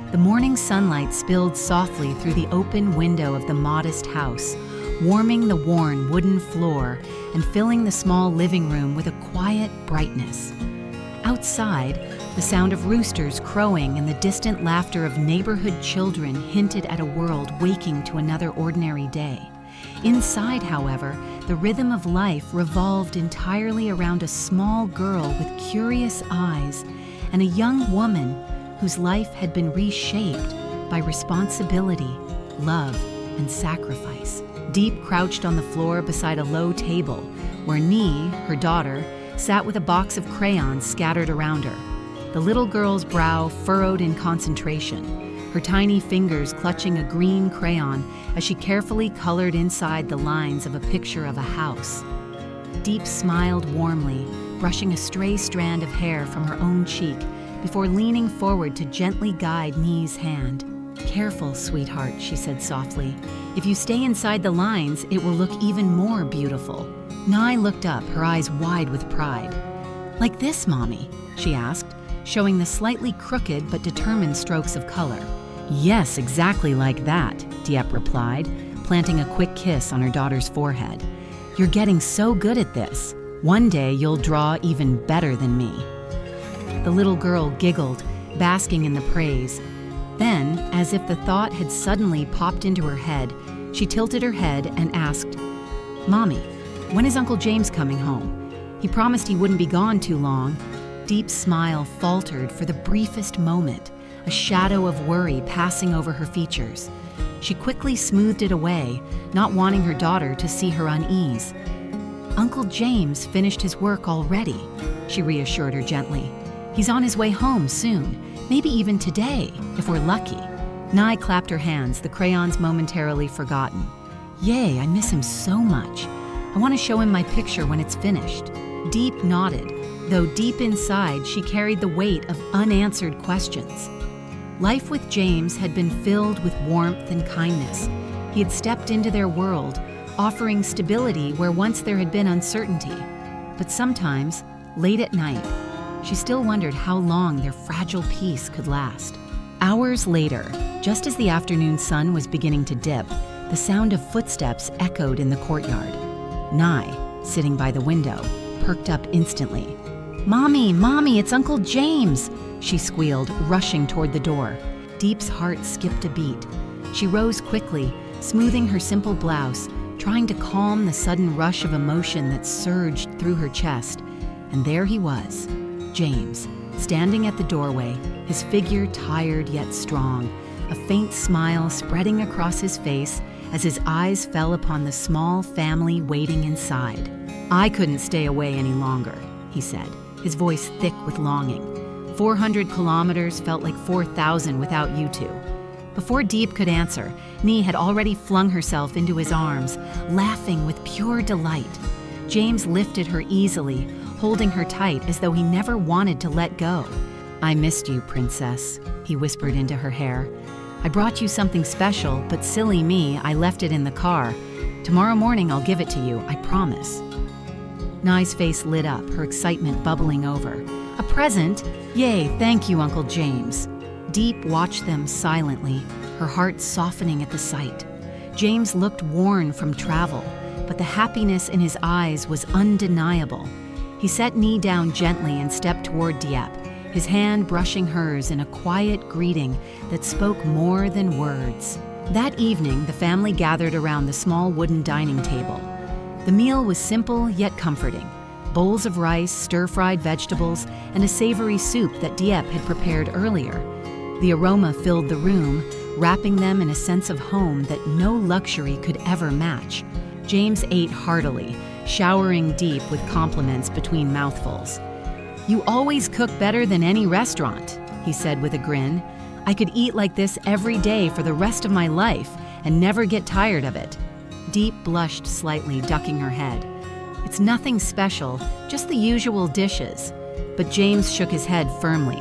The morning sunlight spilled softly through the open window of the modest house, warming the worn wooden floor and filling the small living room with a quiet brightness. Outside, the sound of roosters crowing and the distant laughter of neighborhood children hinted at a world waking to another ordinary day. Inside, however, the rhythm of life revolved entirely around a small girl with curious eyes and a young woman whose life had been reshaped by responsibility, love, and sacrifice. Diep crouched on the floor beside a low table, where Nee, her daughter, sat with a box of crayons scattered around her. The little girl's brow furrowed in concentration, her tiny fingers clutching a green crayon as she carefully colored inside the lines of a picture of a house. Diep smiled warmly, brushing a stray strand of hair from her own cheek before leaning forward to gently guide Nee's hand. "Careful, sweetheart," she said softly. "If you stay inside the lines, it will look even more beautiful." Nee looked up, her eyes wide with pride. "Like this, Mommy?" she asked, showing the slightly crooked but determined strokes of color. "Yes, exactly like that," Diep replied, planting a quick kiss on her daughter's forehead. "You're getting so good at this. One day you'll draw even better than me." The little girl giggled, basking in the praise. Then, as if the thought had suddenly popped into her head, she tilted her head and asked, "Mommy, when is Uncle James coming home? He promised he wouldn't be gone too long." Diep's smile faltered for the briefest moment, a shadow of worry passing over her features. She quickly smoothed it away, not wanting her daughter to see her unease. "Uncle James finished his work already," she reassured her gently. "He's on his way home soon, maybe even today, if we're lucky." Nee clapped her hands, the crayons momentarily forgotten. "Yay, I miss him so much. I want to show him my picture when it's finished." Diep nodded, though deep inside she carried the weight of unanswered questions. Life with James had been filled with warmth and kindness. He had stepped into their world, offering stability where once there had been uncertainty. But sometimes, late at night, she still wondered how long their fragile peace could last. Hours later, just as the afternoon sun was beginning to dip, the sound of footsteps echoed in the courtyard. Nee, sitting by the window, perked up instantly. "Mommy, Mommy, it's Uncle James!" she squealed, rushing toward the door. Diep's heart skipped a beat. She rose quickly, smoothing her simple blouse, trying to calm the sudden rush of emotion that surged through her chest. And there he was, James, standing at the doorway, his figure tired yet strong, a faint smile spreading across his face as his eyes fell upon the small family waiting inside. "I couldn't stay away any longer," he said, his voice thick with longing. 400 kilometers felt like 4,000 without you two. Before Diep could answer, Nee had already flung herself into his arms, laughing with pure delight. James lifted her easily, holding her tight as though he never wanted to let go. "I missed you, princess," he whispered into her hair. "I brought you something special, but silly me, I left it in the car. Tomorrow morning I'll give it to you, I promise." Nee's face lit up, her excitement bubbling over. "A present? Yay, thank you, Uncle James." Diep watched them silently, her heart softening at the sight. James looked worn from travel, but the happiness in his eyes was undeniable. He set Nee down gently and stepped toward Diep, his hand brushing hers in a quiet greeting that spoke more than words. That evening, the family gathered around the small wooden dining table. The meal was simple yet comforting. Bowls of rice, stir-fried vegetables, and a savory soup that Diep had prepared earlier. The aroma filled the room, wrapping them in a sense of home that no luxury could ever match. James ate heartily, showering Diep with compliments between mouthfuls. "You always cook better than any restaurant," he said with a grin. "I could eat like this every day for the rest of my life and never get tired of it." Diep blushed slightly, ducking her head. "It's nothing special, just the usual dishes." But James shook his head firmly.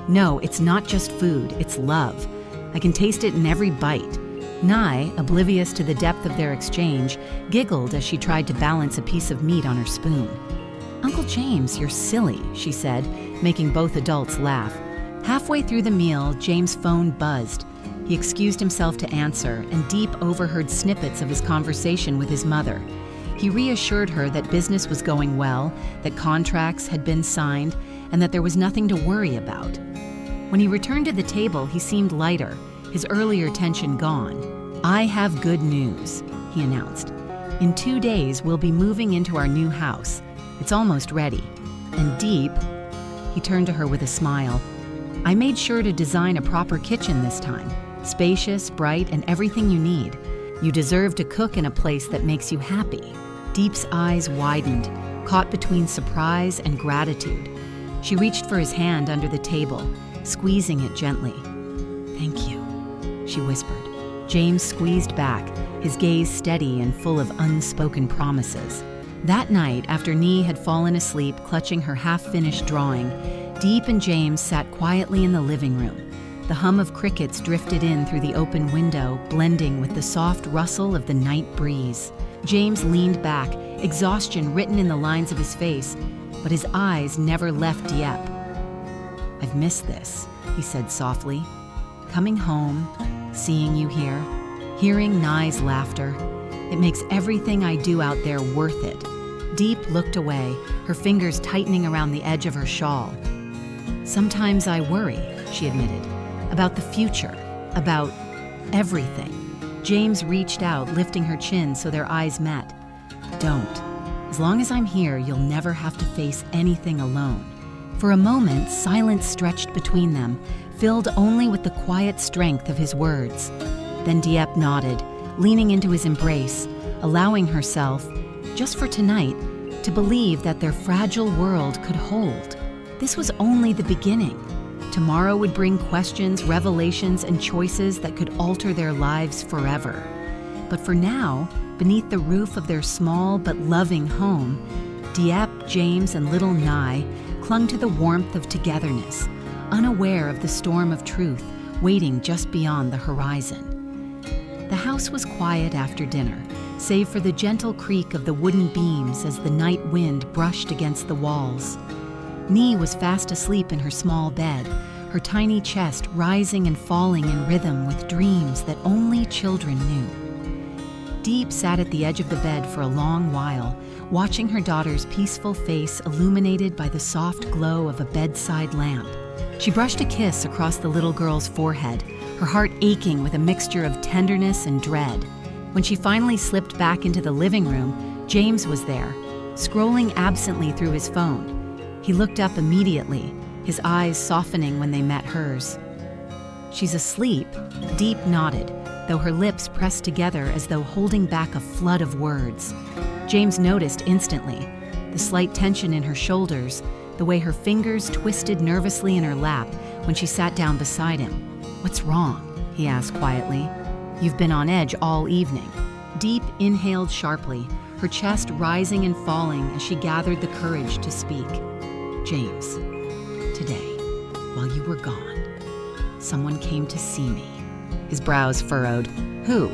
"No, it's not just food, it's love. I can taste it in every bite." Nye, oblivious to the depth of their exchange, giggled as she tried to balance a piece of meat on her spoon. "Uncle James, you're silly," she said, making both adults laugh. Halfway through the meal, James' phone buzzed. He excused himself to answer, and Diep overheard snippets of his conversation with his mother. He reassured her that business was going well, that contracts had been signed, and that there was nothing to worry about. When he returned to the table, he seemed lighter, his earlier tension gone. "I have good news," he announced. "In 2 days, we'll be moving into our new house. It's almost ready. And Diep," he turned to her with a smile, "I made sure to design a proper kitchen this time. Spacious, bright, and everything you need. You deserve to cook in a place that makes you happy." Diep's eyes widened, caught between surprise and gratitude. She reached for his hand under the table, squeezing it gently. "Thank you," she whispered. James squeezed back, his gaze steady and full of unspoken promises. That night, after Nee had fallen asleep clutching her half-finished drawing, Diep and James sat quietly in the living room. The hum of crickets drifted in through the open window, blending with the soft rustle of the night breeze. James leaned back, exhaustion written in the lines of his face, but his eyes never left Diep. "I've missed this," he said softly. "Coming home, seeing you here, hearing Nye's laughter. It makes everything I do out there worth it." Diep looked away, her fingers tightening around the edge of her shawl. "Sometimes I worry," she admitted, "about the future, about everything." James reached out, lifting her chin so their eyes met. "Don't. As long as I'm here, you'll never have to face anything alone." For a moment, silence stretched between them, filled only with the quiet strength of his words. Then Diep nodded, leaning into his embrace, allowing herself, just for tonight, to believe that their fragile world could hold. This was only the beginning. Tomorrow would bring questions, revelations, and choices that could alter their lives forever. But for now, beneath the roof of their small but loving home, Diep, James, and little Nye clung to the warmth of togetherness, unaware of the storm of truth waiting just beyond the horizon. The house was quiet after dinner, save for the gentle creak of the wooden beams as the night wind brushed against the walls. Nee was fast asleep in her small bed, her tiny chest rising and falling in rhythm with dreams that only children knew. Diep sat at the edge of the bed for a long while, watching her daughter's peaceful face illuminated by the soft glow of a bedside lamp. She brushed a kiss across the little girl's forehead, her heart aching with a mixture of tenderness and dread. When she finally slipped back into the living room, James was there, scrolling absently through his phone. He looked up immediately, his eyes softening when they met hers. "She's asleep," Diep nodded, though her lips pressed together as though holding back a flood of words. James noticed instantly, the slight tension in her shoulders, the way her fingers twisted nervously in her lap when she sat down beside him. "What's wrong?" he asked quietly. "You've been on edge all evening." Diep inhaled sharply, her chest rising and falling as she gathered the courage to speak. "James, today, while you were gone, someone came to see me." His brows furrowed. "Who?"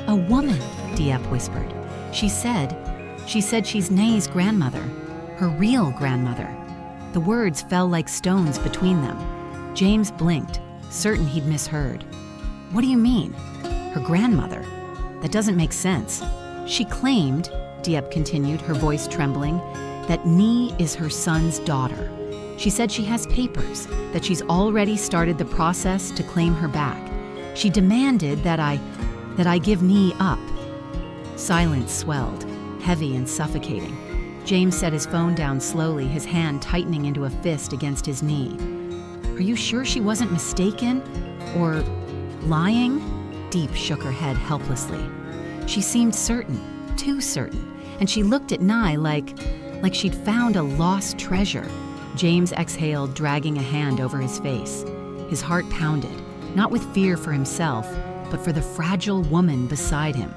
"A woman," Diep whispered. She said she's Nay's grandmother, her real grandmother." The words fell like stones between them. James blinked, certain he'd misheard. "What do you mean? Her grandmother? That doesn't make sense." "She claimed," Diep continued, her voice trembling, "that Nee is her son's daughter. She said she has papers, that she's already started the process to claim her back. She demanded that I give Nie up. Silence swelled, heavy and suffocating. James set his phone down slowly, his hand tightening into a fist against his knee. Are you sure she wasn't mistaken? Or lying? Diep shook her head helplessly. She seemed certain, too certain, and she looked at Nie like she'd found a lost treasure. James exhaled, dragging a hand over his face. His heart pounded, not with fear for himself, but for the fragile woman beside him.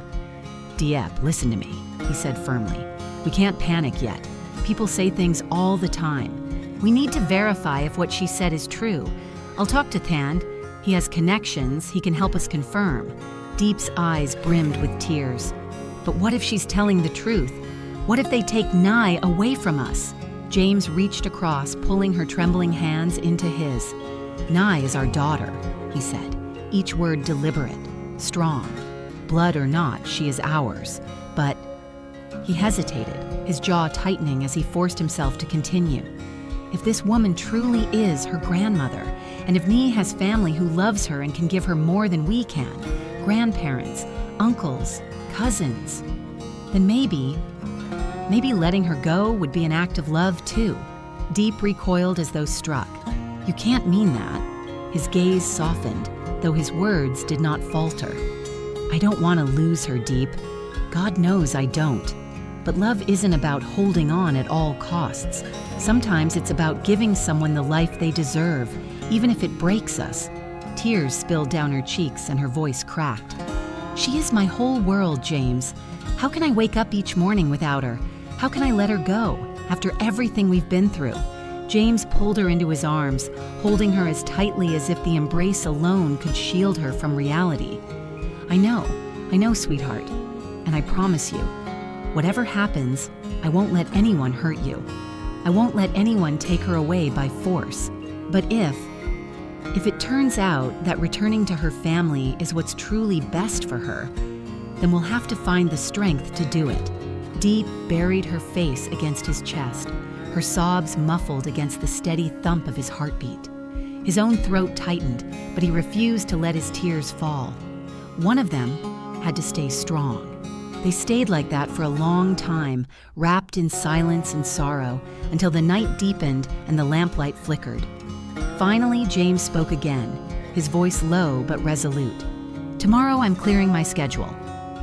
Diep, listen to me, he said firmly. We can't panic yet. People say things all the time. We need to verify if what she said is true. I'll talk to Thand. He has connections. He can help us confirm. Diep's eyes brimmed with tears. But what if she's telling the truth? What if they take Nie away from us? James reached across, pulling her trembling hands into his. Nie is our daughter, he said, each word deliberate, strong. Blood or not, she is ours. But he hesitated, his jaw tightening as he forced himself to continue. If this woman truly is her grandmother, and if Nie has family who loves her and can give her more than we can, grandparents, uncles, cousins, then maybe letting her go would be an act of love too. Diep recoiled as though struck. You can't mean that. His gaze softened, though his words did not falter. I don't want to lose her, Diep. God knows I don't. But love isn't about holding on at all costs. Sometimes it's about giving someone the life they deserve, even if it breaks us. Tears spilled down her cheeks and her voice cracked. She is my whole world, James. How can I wake up each morning without her? How can I let her go, after everything we've been through? James pulled her into his arms, holding her as tightly as if the embrace alone could shield her from reality. I know, sweetheart, and I promise you, whatever happens, I won't let anyone hurt you. I won't let anyone take her away by force. But if it turns out that returning to her family is what's truly best for her, then we'll have to find the strength to do it. Diep buried her face against his chest, her sobs muffled against the steady thump of his heartbeat. His own throat tightened, but he refused to let his tears fall. One of them had to stay strong. They stayed like that for a long time, wrapped in silence and sorrow, until the night deepened and the lamplight flickered. Finally, James spoke again, his voice low but resolute. Tomorrow I'm clearing my schedule.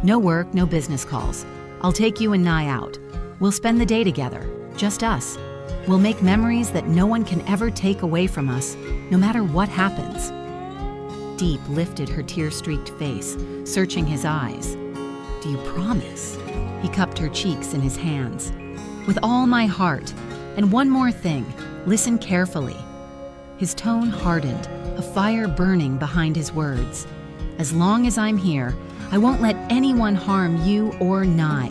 No work, no business calls. I'll take you and Nie out. We'll spend the day together, just us. We'll make memories that no one can ever take away from us, no matter what happens. Diep lifted her tear-streaked face, searching his eyes. Do you promise? He cupped her cheeks in his hands. With all my heart. And one more thing, listen carefully. His tone hardened, a fire burning behind his words. As long as I'm here, I won't let anyone harm you or Nie.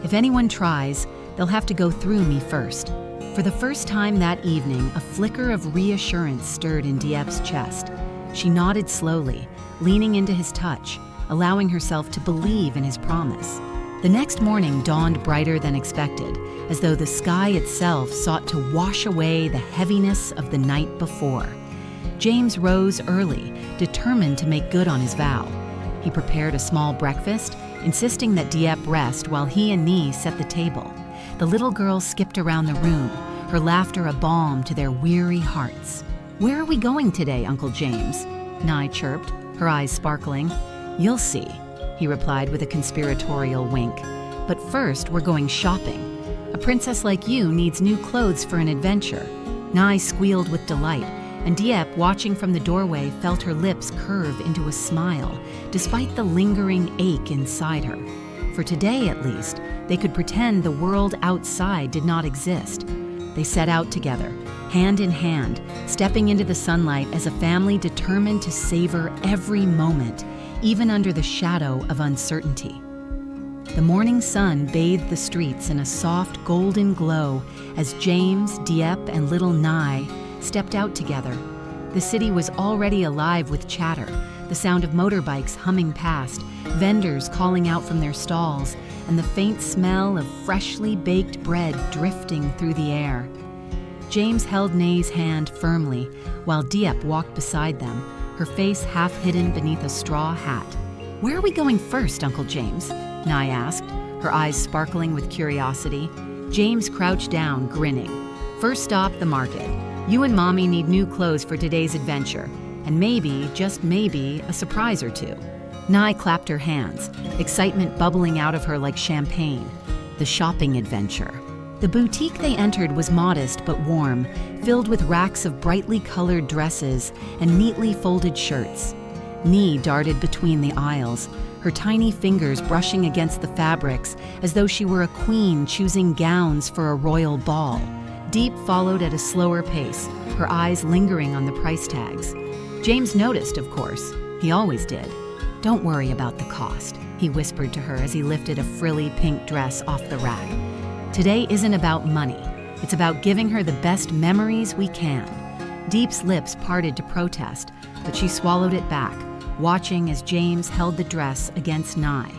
If anyone tries, they'll have to go through me first. For the first time that evening, a flicker of reassurance stirred in Diep's chest. She nodded slowly, leaning into his touch, allowing herself to believe in his promise. The next morning dawned brighter than expected, as though the sky itself sought to wash away the heaviness of the night before. James rose early, determined to make good on his vow. He prepared a small breakfast, insisting that Diep rest while he and Nie set the table. The little girls skipped around the room, her laughter a balm to their weary hearts. Where are we going today, Uncle James? Nie chirped, her eyes sparkling. You'll see, he replied with a conspiratorial wink. But first, we're going shopping. A princess like you needs new clothes for an adventure. Nie squealed with delight, and Diep, watching from the doorway, felt her lips curve into a smile, despite the lingering ache inside her. For today, at least, they could pretend the world outside did not exist. They set out together, hand in hand, stepping into the sunlight as a family determined to savor every moment, even under the shadow of uncertainty. The morning sun bathed the streets in a soft golden glow as James, Diep, and little Nie stepped out together. The city was already alive with chatter, the sound of motorbikes humming past, vendors calling out from their stalls, and the faint smell of freshly baked bread drifting through the air. James held Nay's hand firmly while Diep walked beside them, her face half hidden beneath a straw hat. "Where are we going first, Uncle James?" Nay asked, her eyes sparkling with curiosity. James crouched down, grinning. "First stop, the market. You and Mommy need new clothes for today's adventure, and maybe, just maybe, a surprise or two." Nay clapped her hands, excitement bubbling out of her like champagne. The shopping adventure. The boutique they entered was modest but warm, filled with racks of brightly colored dresses and neatly folded shirts. Nay darted between the aisles, her tiny fingers brushing against the fabrics as though she were a queen choosing gowns for a royal ball. Diep followed at a slower pace, her eyes lingering on the price tags. James noticed, of course. He always did. "Don't worry about the cost," he whispered to her as he lifted a frilly pink dress off the rack. "Today isn't about money. It's about giving her the best memories we can." Diep's lips parted to protest, but she swallowed it back, watching as James held the dress against Nay.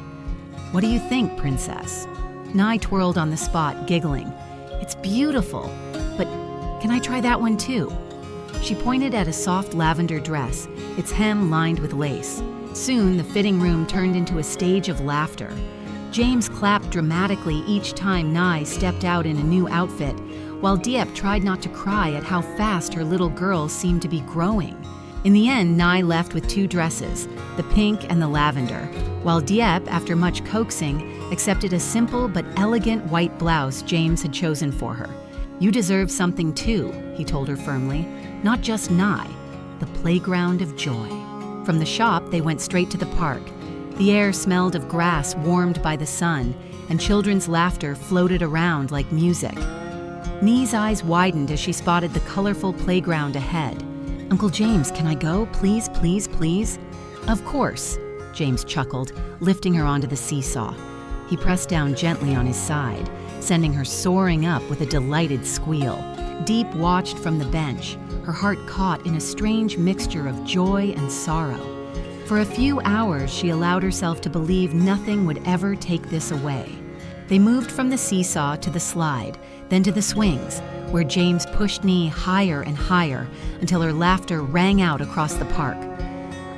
"What do you think, Princess?" Nay twirled on the spot, giggling. "It's beautiful, but can I try that one too?" She pointed at a soft lavender dress, its hem lined with lace. Soon, the fitting room turned into a stage of laughter. James clapped dramatically each time Nay stepped out in a new outfit, while Diep tried not to cry at how fast her little girl seemed to be growing. In the end, Nay left with two dresses, the pink and the lavender, while Diep, after much coaxing, accepted a simple but elegant white blouse James had chosen for her. "You deserve something too," he told her firmly, "not just Nay, the playground of joy." From the shop, they went straight to the park. The air smelled of grass warmed by the sun, and children's laughter floated around like music. Nay's eyes widened as she spotted the colorful playground ahead. "Uncle James, can I go? Please, please, please?" "Of course," James chuckled, lifting her onto the seesaw. He pressed down gently on his side, sending her soaring up with a delighted squeal. Diep watched from the bench, her heart caught in a strange mixture of joy and sorrow. For a few hours, she allowed herself to believe nothing would ever take this away. They moved from the seesaw to the slide, then to the swings, where James pushed Nay higher and higher until her laughter rang out across the park.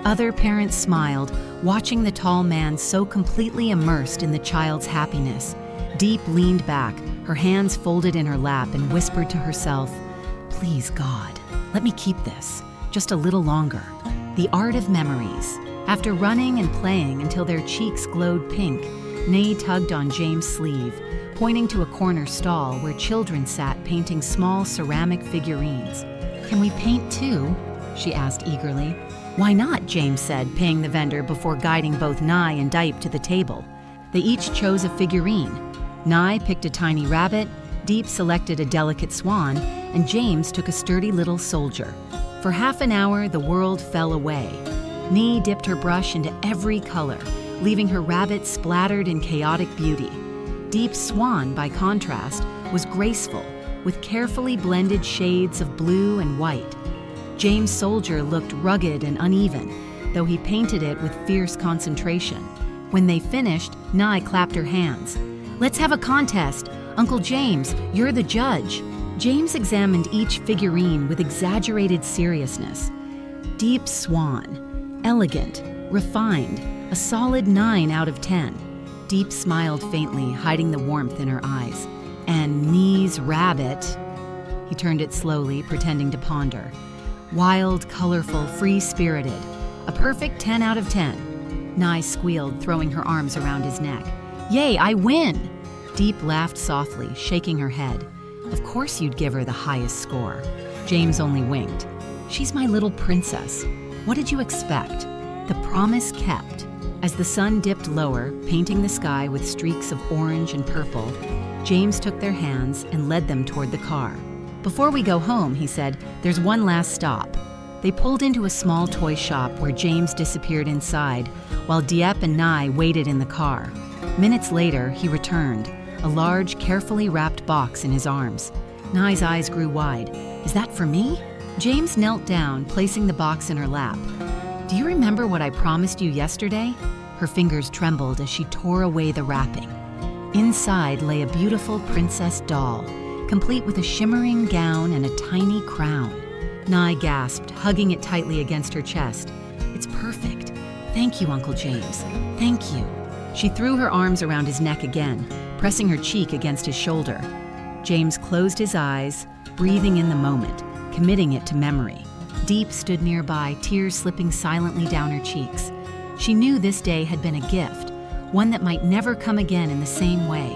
Other parents smiled, watching the tall man so completely immersed in the child's happiness. Diep leaned back, her hands folded in her lap, and whispered to herself, "Please, God, let me keep this, just a little longer." The art of memories. After running and playing until their cheeks glowed pink, Nay tugged on James' sleeve, pointing to a corner stall where children sat painting small ceramic figurines. "Can we paint too?" she asked eagerly. "Why not?" James said, paying the vendor before guiding both Nay and Diep to the table. They each chose a figurine. Nay picked a tiny rabbit, Diep selected a delicate swan, and James took a sturdy little soldier. For half an hour, the world fell away. Nay dipped her brush into every color, leaving her rabbit splattered in chaotic beauty. Diep's swan, by contrast, was graceful, with carefully blended shades of blue and white. James' soldier looked rugged and uneven, though he painted it with fierce concentration. When they finished, Nay clapped her hands. "Let's have a contest! Uncle James, you're the judge." James examined each figurine with exaggerated seriousness. Diep's swan. Elegant, refined, a solid 9 out of 10. Diep smiled faintly, hiding the warmth in her eyes. And Nay's rabbit. He turned it slowly, pretending to ponder. Wild, colorful, free-spirited. A perfect 10 out of 10. Nay squealed, throwing her arms around his neck. "Yay, I win!" Diep laughed softly, shaking her head. "Of course you'd give her the highest score." James only winked. "She's my little princess. What did you expect?" The promise kept. As the sun dipped lower, painting the sky with streaks of orange and purple, James took their hands and led them toward the car. "Before we go home," he said, "there's one last stop." They pulled into a small toy shop where James disappeared inside, while Diep and Nay waited in the car. Minutes later, he returned, a large, carefully wrapped box in his arms. Nay's eyes grew wide. "Is that for me?" James knelt down, placing the box in her lap. "Do you remember what I promised you yesterday?" Her fingers trembled as she tore away the wrapping. Inside lay a beautiful princess doll, complete with a shimmering gown and a tiny crown. Nye gasped, hugging it tightly against her chest. "It's perfect. Thank you, Uncle James. Thank you." She threw her arms around his neck again, pressing her cheek against his shoulder. James closed his eyes, breathing in the moment, committing it to memory. Diep stood nearby, tears slipping silently down her cheeks. She knew this day had been a gift, one that might never come again in the same way.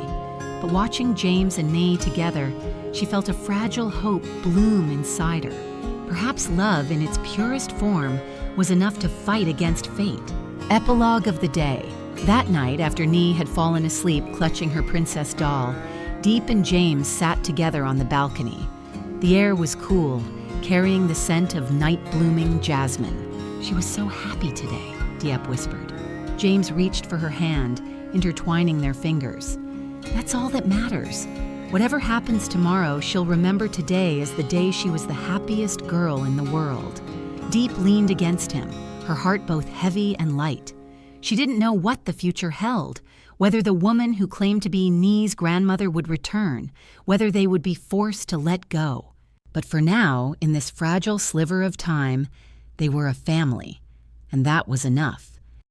But watching James and Nay together, she felt a fragile hope bloom inside her. Perhaps love in its purest form was enough to fight against fate. Epilogue of the day. That night, after Nay had fallen asleep clutching her princess doll, Diep and James sat together on the balcony. The air was cool, carrying the scent of night-blooming jasmine. "She was so happy today," Diep whispered. James reached for her hand, intertwining their fingers. "That's all that matters. Whatever happens tomorrow, she'll remember today as the day she was the happiest girl in the world." Diep leaned against him, her heart both heavy and light. She didn't know what the future held, whether the woman who claimed to be Ney's grandmother would return, whether they would be forced to let go. But for now, in this fragile sliver of time, they were a family, and that was enough.